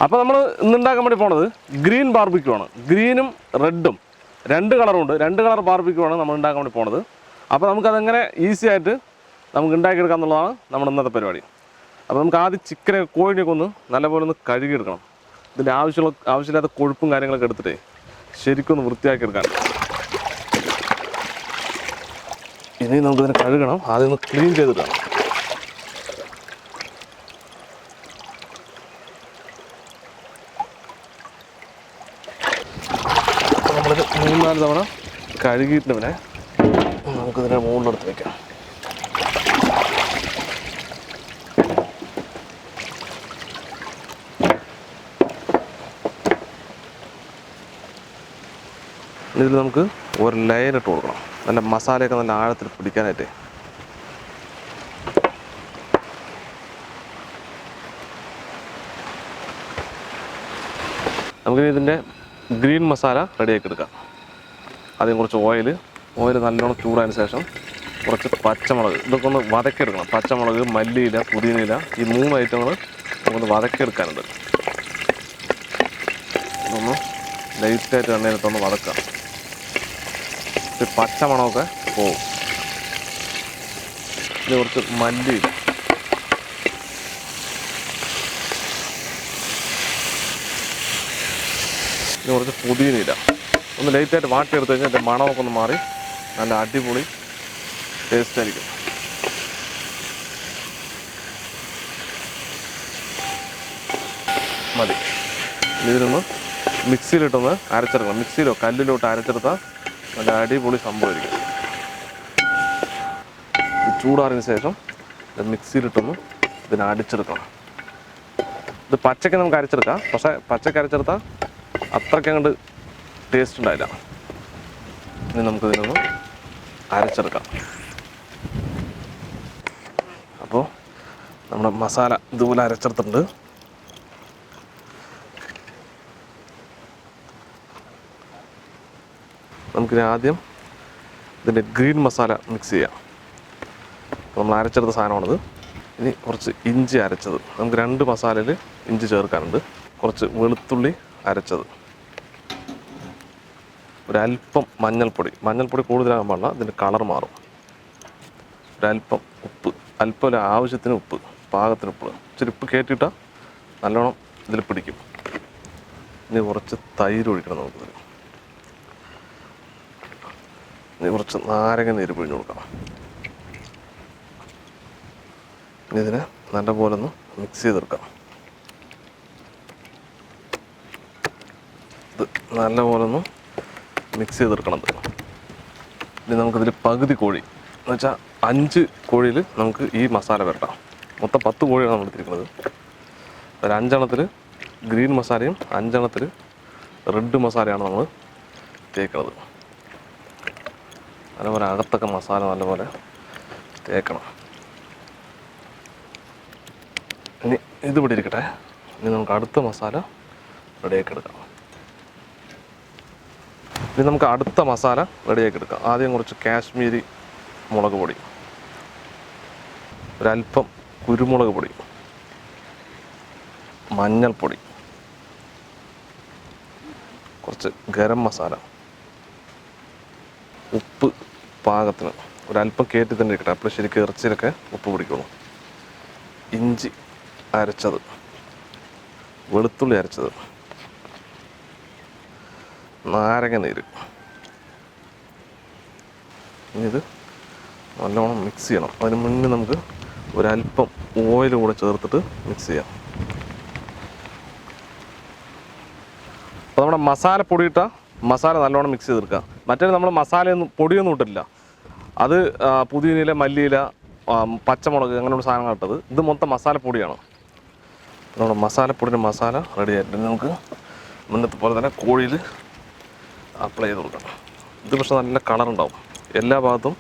അപ്പോൾ നമ്മൾ ഇന്നുണ്ടാക്കാൻ വേണ്ടി പോണത് ഗ്രീൻ ബാർബിക്യൂ ആണ്. ഗ്രീനും റെഡും രണ്ട് കളറുണ്ട്. രണ്ട് കളർ ബാർബിക്യൂ ആണ് നമ്മൾ ഉണ്ടാക്കാൻ വേണ്ടി പോണത്. അപ്പോൾ നമുക്കതെങ്ങനെ ഈസി ആയിട്ട് നമുക്ക് ഉണ്ടാക്കിയെടുക്കാം എന്നുള്ളതാണ് നമ്മുടെ ഇന്നത്തെ പരിപാടി. അപ്പോൾ നമുക്ക് ആദ്യം ചിക്കനെ കോഴിനെയൊക്കെ ഒന്ന് നല്ലപോലെ ഒന്ന് കഴുകിയെടുക്കണം. ഇതിൻ്റെ ആവശ്യമില്ലാത്ത കൊഴുപ്പും കാര്യങ്ങളൊക്കെ എടുത്തിട്ടേ ശരിക്കും ഒന്ന് വൃത്തിയാക്കി എടുക്കാൻ. ഇനി നമുക്കിതിനെ കഴുകണം. ആദ്യം ഒന്ന് ക്ലീൻ ചെയ്തിടണം. നമ്മളിത് 3-4 തവണ കഴുകിയിട്ട് പിന്നെ നമുക്കിതിനെ മുകളിലെടുത്ത് വയ്ക്കാം. ഇതിൽ നമുക്ക് ഒരു ലെയർ ഇട്ട് കൊടുക്കണം. നല്ല മസാലയൊക്കെ നല്ല ആഴത്തിൽ പിടിക്കാനായിട്ട്. നമുക്കിനി ഇതിൻ്റെ ഗ്രീൻ മസാല റെഡിയാക്കി എടുക്കാം. ആദ്യം കുറച്ച് ഓയിൽ നല്ലോണം ചൂടായതിന് ശേഷം കുറച്ച് പച്ചമുളക്, ഇതൊക്കെ ഒന്ന് വതക്കിയെടുക്കണം. പച്ചമുളക്, മല്ലിയില, പുതിനയില, ഈ 3 ഐറ്റങ്ങൾ നമുക്കൊന്ന് വതക്കിയെടുക്കാനുണ്ട്. ഇതൊന്ന് ലൈറ്റായിട്ട് എണ്ണയിലിട്ടൊന്ന് വതക്കാം. പച്ചമണമൊക്കെ പോവും. ഇത് കുറച്ച് മല്ലിയില, ഇത് കുറച്ച് പുതിനയില ഒന്ന് ലൈറ്റായിട്ട് വാട്ടിയെടുത്ത് കഴിഞ്ഞാൽ അതിൻ്റെ മണമൊക്കെ ഒന്ന് മാറി നല്ല അടിപൊളി ടേസ്റ്റ് ആയിരിക്കും. മതി. ഇതിനൊന്ന് മിക്സിയിലിട്ടൊന്ന് അരച്ചെടുക്കണം. മിക്സിയിലോ കല്ലിലോട്ട് അരച്ചെടുത്താൽ നല്ല അടിപൊളി സംഭവമായിരിക്കും. ചൂടാറിന് ശേഷം മിക്സിയിലിട്ടൊന്ന് ഇതിനെ അടിച്ചെടുക്കണം. ഇത് പച്ചയ്ക്ക് നമുക്ക് അരച്ചെടുക്കാം. പക്ഷേ പച്ചയ്ക്ക് അരച്ചെടുത്താൽ അത്രയ്ക്ക് അങ്ങോട്ട് ടേസ്റ്റ് ഉണ്ടായില്ല. ഇനി നമുക്കിതിനൊന്ന് അരച്ചെടുക്കാം. അപ്പോൾ നമ്മുടെ മസാല ഇതുപോലെ അരച്ചെടുത്തിട്ടുണ്ട്. നമുക്കിനി ആദ്യം ഇതിൻ്റെ ഗ്രീൻ മസാല മിക്സ് ചെയ്യാം. നമ്മൾ അരച്ചെടുത്ത സാധനമാണിത്. ഇനി കുറച്ച് ഇഞ്ചി അരച്ചത്, നമുക്ക് 2 മസാലയിൽ ഇഞ്ചി ചേർക്കാനുണ്ട്. കുറച്ച് വെളുത്തുള്ളി അരച്ചത്, ഒരല്പം മഞ്ഞൾപ്പൊടി കൂടുതലാകാൻ പാടില്ല, ഇതിൻ്റെ കളർ മാറും. ഒരല്പം ഉപ്പ്, അല്പം ആവശ്യത്തിന് ഉപ്പ്, പാകത്തിന് ഉപ്പ്. ഇച്ചിരി ഉപ്പ് കയറ്റിയിട്ടാൽ നല്ലോണം ഇതിൽ പിടിക്കും. ഇനി കുറച്ച് തൈര് ഒഴിക്കണം നമുക്കിതിൽ. ഇനി കുറച്ച് നാരങ്ങ നീര് പിഴിഞ്ഞ് കൊടുക്കണം. ഇനി ഇതിനെ നല്ലപോലെ ഒന്ന് മിക്സ് ചെയ്തെടുക്കാം. ഇത് നല്ലപോലെ ഒന്ന് മിക്സ് ചെയ്തെടുക്കണം. ഇനി നമുക്കിതിൽ പകുതി കോഴി എന്ന് വെച്ചാൽ 5 കോഴിയിൽ നമുക്ക് ഈ മസാല വരട്ടാം. മൊത്തം 10 കോഴിയാണ് നമ്മൾ എടുത്തിരിക്കുന്നത്. ഒരു 5 എണ്ണത്തിൽ ഗ്രീൻ മസാലയും 5 എണ്ണത്തിൽ റെഡ് മസാലയാണ് നമ്മൾ തേക്കുന്നത്. നല്ലപോലെ അകത്തൊക്കെ മസാല നല്ലപോലെ തേക്കണം. ഇനി ഇത് ഇവിടെ ഇരിക്കട്ടെ. ഇനി നമുക്ക് അടുത്ത മസാല റെഡിയാക്കി എടുക്കാം. ഇനി നമുക്ക് അടുത്ത മസാല റെഡിയാക്കി എടുക്കാം. ആദ്യം കുറച്ച് കാശ്മീരി മുളക് പൊടി, ഒരല്പം കുരുമുളക് പൊടി, മഞ്ഞൾപ്പൊടി, കുറച്ച് ഗരം മസാല, ഉപ്പ് പാകത്തിന്, ഒരല്പം കയറ്റി തന്നെ ഇരിക്കട്ടെ. അപ്പോൾ ശരിക്കും ഇറച്ചിയിലൊക്കെ ഉപ്പ് പിടിക്കുള്ളൂ. ഇഞ്ചി അരച്ചത്, വെളുത്തുള്ളി അരച്ചത്, നാരങ്ങ നീര്. ഇനി ഇത് നല്ലോണം മിക്സ് ചെയ്യണം. അതിന് മുന്നേ നമുക്ക് ഒരല്പം ഓയിൽ കൂടെ ചേർത്തിട്ട് മിക്സ് ചെയ്യാം. അപ്പോൾ നമ്മുടെ മസാല പൊടിയിട്ട മസാല നല്ലോണം മിക്സ് ചെയ്തെടുക്കുക. മറ്റേ നമ്മൾ മസാലയൊന്നും പൊടിയൊന്നും ഇട്ടില്ല. അത് പുതിനയില, മല്ലിയില, പച്ചമുളക് അങ്ങനെയുള്ള സാധനങ്ങൾ ഇട്ടത്. ഇത് മൊത്തം മസാലപ്പൊടിയാണ്. നമ്മുടെ മസാലപ്പൊടിയുടെ മസാല റെഡി ആയിട്ട് നമുക്ക് മുന്നത്തെ പോലെ തന്നെ കോഴിയിൽ അപ്ലൈ ചെയ്ത് കൊടുക്കാം. ഇത് പക്ഷേ നല്ല കളറുണ്ടാവും. എല്ലാ ഭാഗത്തും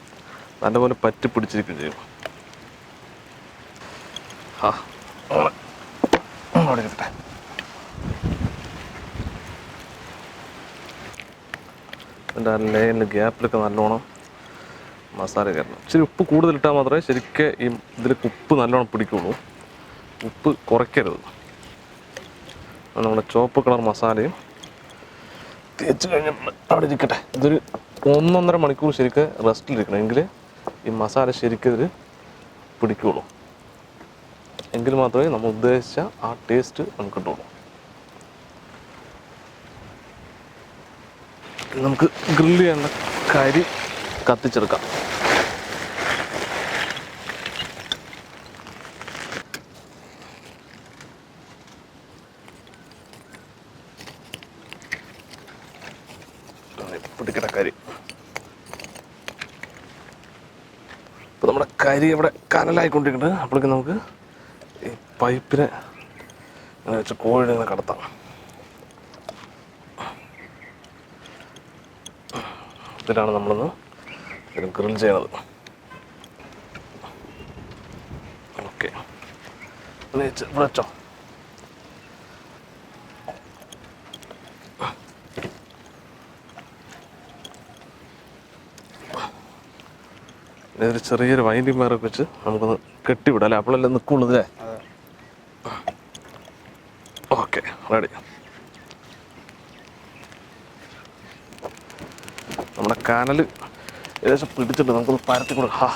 നല്ലപോലെ പറ്റി പിടിച്ചിരിക്കുകയും ചെയ്യും. അവിടെ കിട്ടട്ടെ. എൻ്റെ ലൈനിൽ ഗ്യാപ്പിലൊക്കെ നല്ലോണം മസാല കയറണം. ഇച്ചിരി ഉപ്പ് കൂടുതലിട്ടാൽ മാത്രമേ ശരിക്കും ഈ ഇതിലേക്ക് ഉപ്പ് നല്ലോണം പിടിക്കുള്ളൂ. ഉപ്പ് കുറയ്ക്കരുത്. നമ്മുടെ ചുവപ്പ് കളർ മസാലയും തേച്ച് കഴിഞ്ഞിട്ട് അവിടെ ഇരിക്കട്ടെ. ഇതൊരു 1-1.5 മണിക്കൂർ ശരിക്കും റെസ്റ്റിലിരിക്കണം, എങ്കിൽ ഈ മസാല ശരിക്കും ഇതിൽ പിടിക്കുകയുള്ളൂ. എങ്കിൽ മാത്രമേ നമ്മൾ ഉദ്ദേശിച്ച ആ ടേസ്റ്റ് നമുക്ക് കിട്ടുള്ളൂ. നമുക്ക് ഗ്രില്ല് ചെയ്യേണ്ട കരി കത്തിച്ചെടുക്കാം. പിടിക്കട്ടെ കരി. ഇപ്പം നമ്മുടെ കരി ഇവിടെ കനലായിക്കൊണ്ടിരിക്കുന്നുണ്ട്. അപ്പോഴേക്കും നമുക്ക് ഈ പൈപ്പിനെ അങ്ങനെ വെച്ച് കോഴിനെ ഇങ്ങനെ കടത്താം. ഇതിലാണ് നമ്മളൊന്ന് ഗ്രിൽ ചെയ്യണത്. ഓക്കെ, ഇവിടെ വെച്ചോ. ഒരു ചെറിയൊരു വൈൻഡിങ് വയറൊക്കെ വെച്ച് നമുക്കൊന്ന് കെട്ടിവിടാം അല്ലേ, അപ്പോഴല്ലേ നിൽക്കുള്ളൂ അല്ലേ? Okay, ready. നമ്മുടെ കനൽ ഏകദേശം പിടിച്ചിട്ട് നമുക്കൊന്ന് പരത്തി കൊടുക്കാം.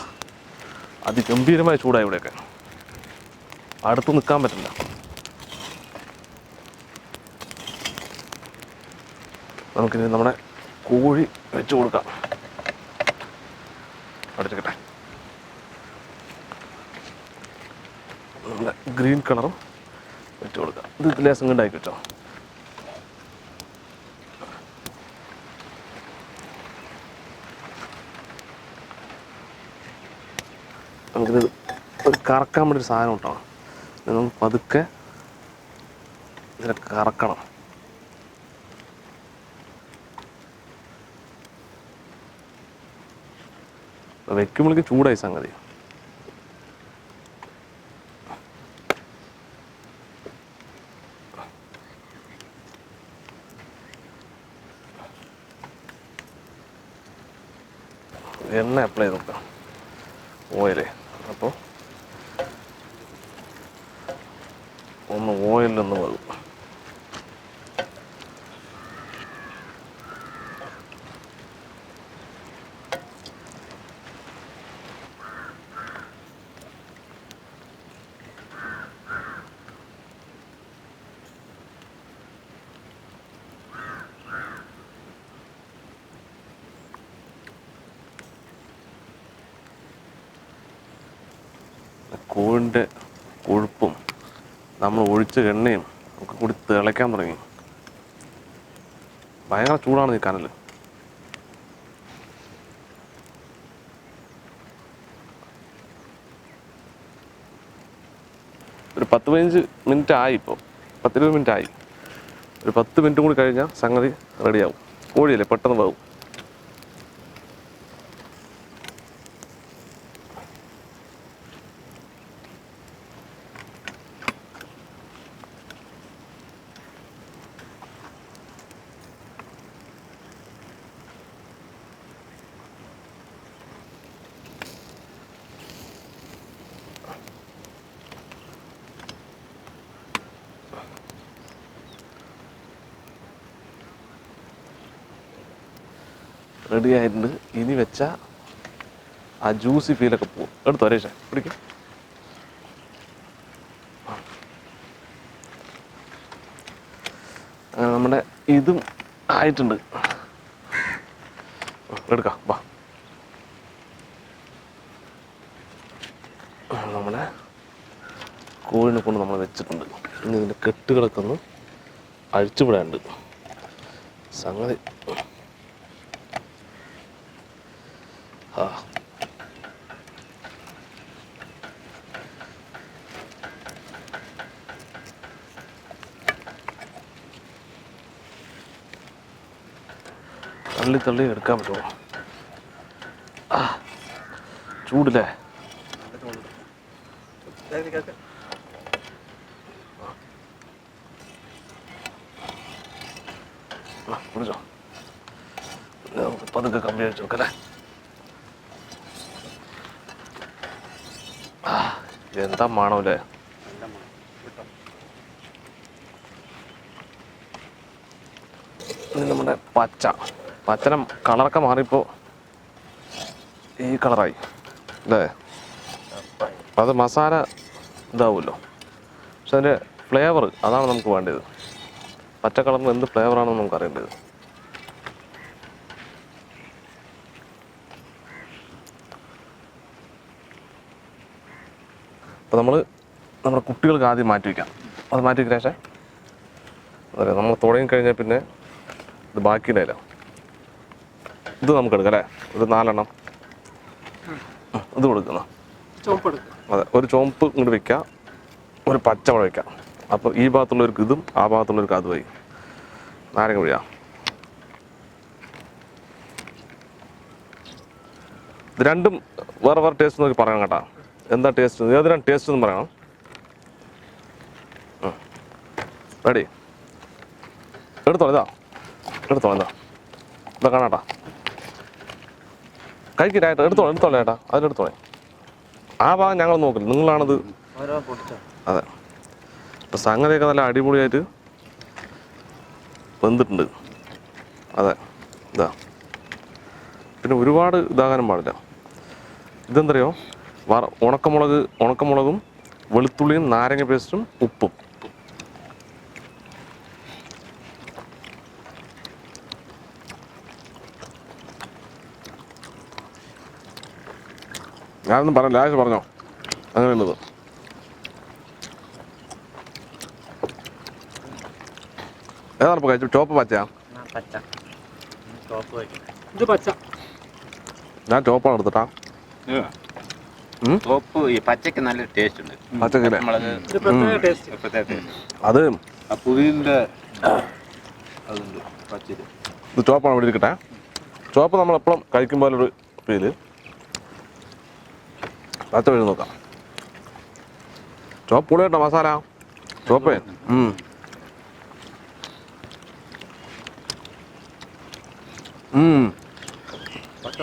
അതിഗംഭീരമായ ചൂടായി ഇവിടെയൊക്കെ, അടുത്ത് നിൽക്കാൻ പറ്റില്ല. നമുക്കിനി നമ്മുടെ കോഴി വെച്ച് കൊടുക്കാം. അടിച്ചിട്ടെ നമ്മുടെ ഗ്രീൻ കളറും വെച്ച് കൊടുക്കാം. ഇത് ലേസം കണ്ടാക്കി വെച്ചോ. നമുക്കിത് ഒരു കറക്കാൻ വേണ്ടി ഒരു സാധനം ഉണ്ടാവും. നമുക്ക് പതുക്കെ ഇതിനെ കറക്കണം. വെക്കുമ്പോഴേക്ക് ചൂടായി സംഗതി. എണ്ണ അപ്ലൈ ചെയ്ത് നോക്കാം, ഓയില്. അപ്പോൾ ഒന്ന് ഓയിലൊന്ന് വരും. കോഴിൻ്റെ കൊഴുപ്പും നമ്മൾ ഒഴിച്ച എണ്ണയും ഒക്കെ കൂടി തിളയ്ക്കാൻ തുടങ്ങി. ഭയങ്കര ചൂടാണ് ഈ കനൽ. ഒരു 10-15 മിനിറ്റ് ആയി. ഇപ്പോൾ 10-20 മിനിറ്റ് ആയി. ഒരു 10 മിനിറ്റ് കൂടി കഴിഞ്ഞാൽ സംഗതി റെഡിയാവും. കോഴിയല്ലേ, പെട്ടെന്ന് വേവും. റെഡി ആയിട്ടുണ്ട്. ഇനി വെച്ചാൽ ആ ജ്യൂസി ഫീലൊക്കെ പോകും. എടുത്തോ രേഷ, പിടിക്കും. അങ്ങനെ നമ്മുടെ ഇതും ആയിട്ടുണ്ട്. എടുക്കാം, വാ. നമ്മുടെ കോഴിനെ കൊണ്ട് നമ്മൾ വെച്ചിട്ടുണ്ട്. ഇനി ഇതിൻ്റെ കെട്ടുകളൊക്കെ ഒന്ന് അഴിച്ചുവിടാനുണ്ട് സംഗതി. തള്ളി തള്ളി എടുക്കാൻ പറ്റുമോ? ചൂടില്ലേ? പിടിച്ചോ, പതുക്കെ കമ്പി അടിച്ചു നോക്കല്ലേ. എന്താ മണമല്ലേ? ഇനി നമ്മുടെ പച്ചനം കളറൊക്കെ മാറിയപ്പോൾ ഈ കളറായി അല്ലേ? അത് മസാല ഇതാവുമല്ലോ, പക്ഷെ അതിൻ്റെ ഫ്ലേവർ അതാണ് നമുക്ക് വേണ്ടത്. പച്ച കളറിന് എന്ത് ഫ്ലേവറാണെന്ന് നമുക്ക് അറിയേണ്ടത്. അപ്പോൾ നമ്മുടെ കുട്ടികൾക്ക് ആദ്യം മാറ്റി വയ്ക്കാം. അത് മാറ്റി വയ്ക്കാം. പക്ഷേ അതെ, നമ്മൾ തുടങ്ങി കഴിഞ്ഞാൽ പിന്നെ ഇത് ബാക്കിയില്ല. ഇത് നമുക്ക് എടുക്കാം അല്ലേ? ഒരു 4 എണ്ണം ഇത് കൊടുക്കുന്ന. അതെ, ഒരു ചുവപ്പ് ഇങ്ങോട്ട് വെക്കാം, ഒരു പച്ചമുളക് വെക്കാം. അപ്പോൾ ഈ ഭാഗത്തുള്ളവർക്ക് ഇതും ആ ഭാഗത്തുള്ളവർക്ക് അതുമായി. നാരങ്ങ പിഴിയാം. ഇത് രണ്ടും വേറെ വേറെ ടേസ്റ്റ് നോക്കി പറയണം കേട്ടോ. എന്താ ടേസ്റ്റ്, ഏതിനാണ് ടേസ്റ്റ് എന്ന് പറയണം. റെഡി? എടുത്തോളാം, ഇതാ കാണാട്ടാ. കഴിക്കിട്ടായിട്ട് എടുത്തോളാം ചേട്ടാ, അതിലെടുത്തോളേ. ആ ഭാഗം ഞങ്ങൾ നോക്കില്ല, നിങ്ങളാണത്. അതെ, ഇപ്പം സംഗതിയൊക്കെ നല്ല അടിപൊളിയായിട്ട് വെന്തിട്ടുണ്ട്. അതെ, ഇതാ. പിന്നെ ഒരുപാട് ഇതാകാനും പാടില്ല. ഇതെന്തറിയോ, ഉണക്കമുളകും വെളുത്തുള്ളിയും നാരങ്ങ പേസ്റ്റും ഉപ്പും. ഞാനൊന്നും പറഞ്ഞില്ല, ലാസ്റ്റ് പറഞ്ഞോ അങ്ങനെയുള്ളത്. ഏതാണ് ഇപ്പോൾ കഴിച്ചു? ചോപ്പ് പച്ചയാ? ഞാൻ ചോപ്പാണ് എടുത്തിട്ടാ. പച്ചക്ക് നല്ല ടേസ്റ്റ് ഉണ്ട്. പച്ചക്കല്ലേ അത് ഇത് ചോപ്പാണ് ഇവിടെ ഇരിക്കട്ടെ. ചോപ്പ് നമ്മളെപ്പോഴും കഴിക്കുമ്പോൾ ഒരു ഫീല്. പച്ച വഴി നോക്കാം. ചോപ്പ് പൊളി കേട്ടോ, മസാല ചോപ്പേ.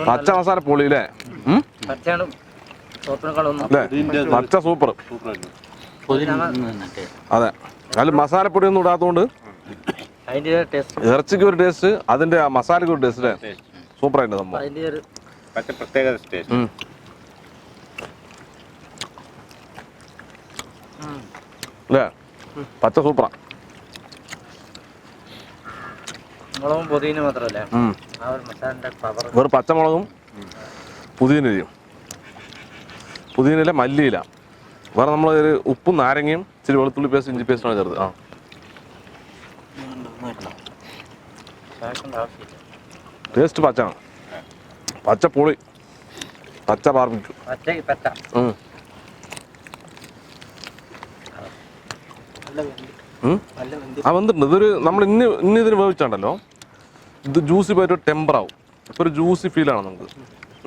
പച്ച മസാല പൊളി അല്ലേ? പച്ച സൂപ്പർ. അതെ, അതിൽ മസാലപ്പൊടി ഒന്നും ഇടാത്തതുകൊണ്ട് ഇറച്ചിക്ക് ഒരു ടേസ്റ്റ്, അതിന്റെ മസാലയ്ക്ക് ഒരു ടേസ്റ്റ് അല്ലേ? സൂപ്പറായിട്ട് സംഭവം അല്ലേ? പച്ച സൂപ്പറാ. വെറും പച്ചമുളകും പുതിനയില മല്ലിയില, വേറെ നമ്മൾ ഒരു ഉപ്പും നാരങ്ങയും ഇച്ചിരി വെളുത്തുള്ളി പേസ്റ്റ് ഇഞ്ചി പേസ്റ്റാണ് ചേർത്ത്. ടേസ്റ്റ് പച്ചാണ്, പച്ച പൊളി, പച്ച ബാർബിക്യൂ. വന്നിട്ടുണ്ട്. ഇതൊരു നമ്മൾ ഇന്ന് ഇതിന് വേവിച്ചാണ്ടല്ലോ, ഇത് ജ്യൂസി പോയിട്ട് ടെമ്പറാവും. ഇപ്പോൾ ഒരു ജ്യൂസി ഫീലാണ് നമുക്ക്.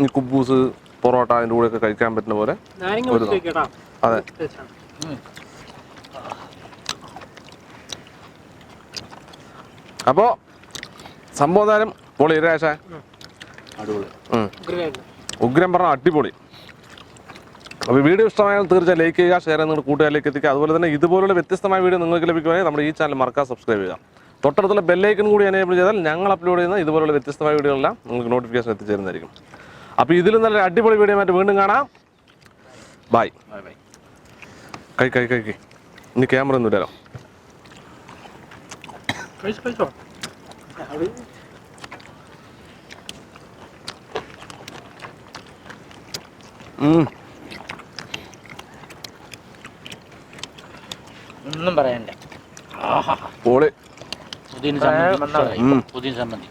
ഈ കുബൂസ് പൊറോട്ട അതിൻ്റെ കൂടെയൊക്കെ കഴിക്കാൻ പറ്റുന്ന പോലെ. അതെ, അപ്പോൾ സംഭവം താരം പൊളി. രാശ ഉഗ്രം പറഞ്ഞ അടിപൊളി. അപ്പോൾ വീഡിയോ ഇഷ്ടമായാൽ തീർച്ചയായും ലൈക്ക് ചെയ്യുക, ഷെയർ ചെയ്യുക, നിങ്ങളുടെ കൂട്ടുകാരിലേക്ക് എത്തിക്കുക. അതുപോലെ തന്നെ ഇതുപോലുള്ള വ്യത്യസ്തമായ വീഡിയോ നിങ്ങൾക്ക് ലഭിക്കുവാണെങ്കിൽ നമ്മുടെ ഈ ചാനൽ മറക്കാതെ സബ്സ്ക്രൈബ് ചെയ്യുക. തൊട്ടടുത്തുള്ള ബെല്ലൈക്കൺ കൂടി എനേബിൾ ചെയ്താൽ ഞങ്ങൾ അപ്ലോഡ് ചെയ്യുന്ന ഇതുപോലുള്ള വ്യത്യസ്തമായ വീഡിയോകളെല്ലാം നിങ്ങൾക്ക് നോട്ടിഫിക്കേഷൻ എത്തിച്ചേരുന്നതായിരിക്കും. അപ്പോൾ ഇതിലും നല്ല അടിപൊളി വീഡിയോ ആയിട്ട് വീണ്ടും കാണാം. ബൈ. കഴി ഇനി ക്യാമറ ഒന്നും ഇല്ലല്ലോ. ഒന്നും പറയണ്ട. പൊളി. പുതിന ചമ്മന്തി.